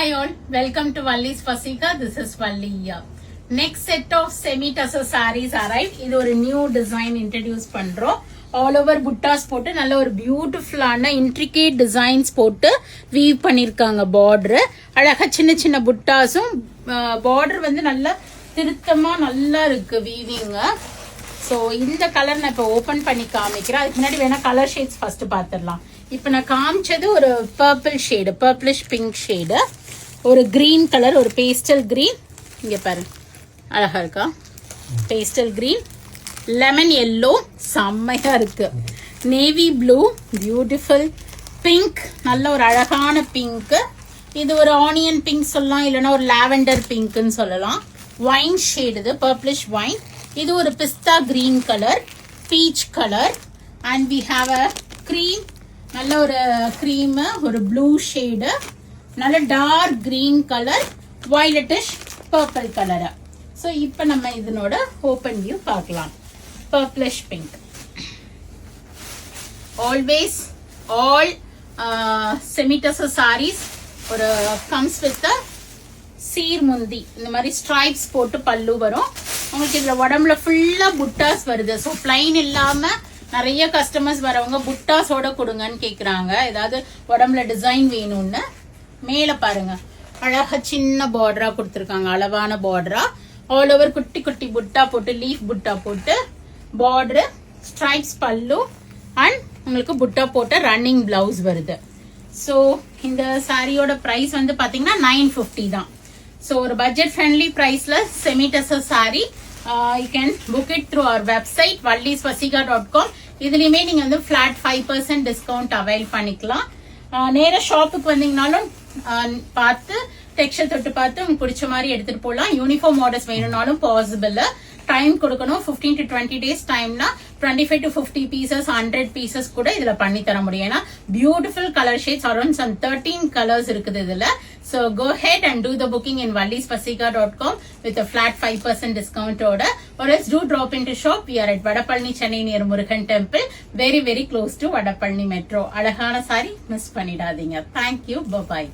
Hi all, welcome to Valli's Fasika. This is Valli here. Next set of semi-tussar sarees arrived. இது ஒரு new design introduce பண்றோம். All over buttas போட்டு நல்ல ஒரு பியூட்டிஃபுல்லான intricate designs போட்டு weave பண்ணிருக்காங்க border. அழகா சின்ன சின்ன புட்டாஸும் border வந்து நல்ல திருத்தமா நல்லா இருக்கு weaving. So இந்த கலர் நான் இப்ப ஓபன் பண்ணி காமிக்கிறேன். அதுக்கு முன்னாடி வேணா கலர் ஷேட்ஸ் ஃபர்ஸ்ட் பாத்துடலாம். இப்ப நான் காமிச்சது ஒரு purple shade, purplish pink shade, ஒரு கிரீன் கலர், ஒரு பேஸ்டல் கிரீன், இங்க பாருங்க அழகா இருக்கா, பேஸ்டல் கிரீன், லெமன் எல்லோ செம்மையா இருக்கு, நேவி ப்ளூ பியூட்டிஃபுல், பிங்க் நல்ல ஒரு அழகான பிங்க், இது ஒரு ஆனியன் பிங்க் சொல்லலாம், இல்லைன்னா ஒரு லாவெண்டர் பிங்க்னு சொல்லலாம், வைன் ஷேடு, இது பர்பிளிஷ் வைன், இது ஒரு pista green colour, peach colour, and we have a cream, நல்ல ஒரு கிரீம், ஒரு ப்ளூ ஷேடு, நல்ல dark green colour, violetish purple colour. So இப்போ நம்ம இதனோட ஓப்பன் வியூ பார்க்கலாம். Purplish pink. Always all semi-tussar saris ஒரு கம்ஸ் வித் சீர் முந்தி, இந்த மாதிரி ஸ்ட்ரைப்ஸ் போட்டு பல்லு வரும். உங்களுக்கு இதுல உடம்புல ஃபுல்லா புட்டாஸ் வருது. ஸோ பிளைன் இல்லாம நிறைய கஸ்டமர்ஸ் வரவங்க புட்டாஸோட கொடுங்கன்னு கேக்குறாங்க, ஏதாவது உடம்புல டிசைன் வேணும்னு. மேல பாருங்க அழகா சின்ன பார்டரா கொடுத்துருக்காங்க, அளவான பார்டரா, ஆல் ஓவர் குட்டி குட்டி புட்டா போட்டு, லீஃப் புட்டா போட்டு பார்டர், ஸ்ட்ரைப்ஸ் பல்லு, அண்ட் உங்களுக்கு புட்டா போட்ட ரன்னிங் பிளவுஸ் வருது. ஸோ இந்த சாரியோட பிரைஸ் வந்து பாத்தீங்கன்னா 950 தான். ஸோ ஒரு பட்ஜெட் ஃப்ரெண்ட்லி பிரைஸ்ல செமி-டசர் sorry. You can book it through our website vallisfasika.com. இதுலயுமே நீங்க வந்து flat 5% டிஸ்கவுண்ட் அவைல் பண்ணிக்கலாம். நேர ஷாப்புக்கு வந்தீங்கனாலும் பார்த்து டெக்ஸ்சர் தொட்டு பார்த்து உங்களுக்கு பிடிச்ச மாதிரி எடுத்துட்டு போகலாம். யூனிஃபார்ம் ஆர்டர்ஸ் வேணும்னாலும் பாசிபிள். டைம் கொடுக்கணும், 15 to 20 days டைம்னா 25 to 50 pieces 100 pieces கூட இதுல பண்ணி தர முடியும். ஏன்னா beautiful colour shades, around some 13 colours இருக்குது இதுல. So go ahead and do the booking in vallisfasika.com with a flat 5% discount order, or else do drop into shop. We are at Vadapalani, Chennai near Murugan Temple, very very close to Vadapalani Metro. அழகான sorry miss பண்ணிடாதீங்க. Thank you. Bye bye.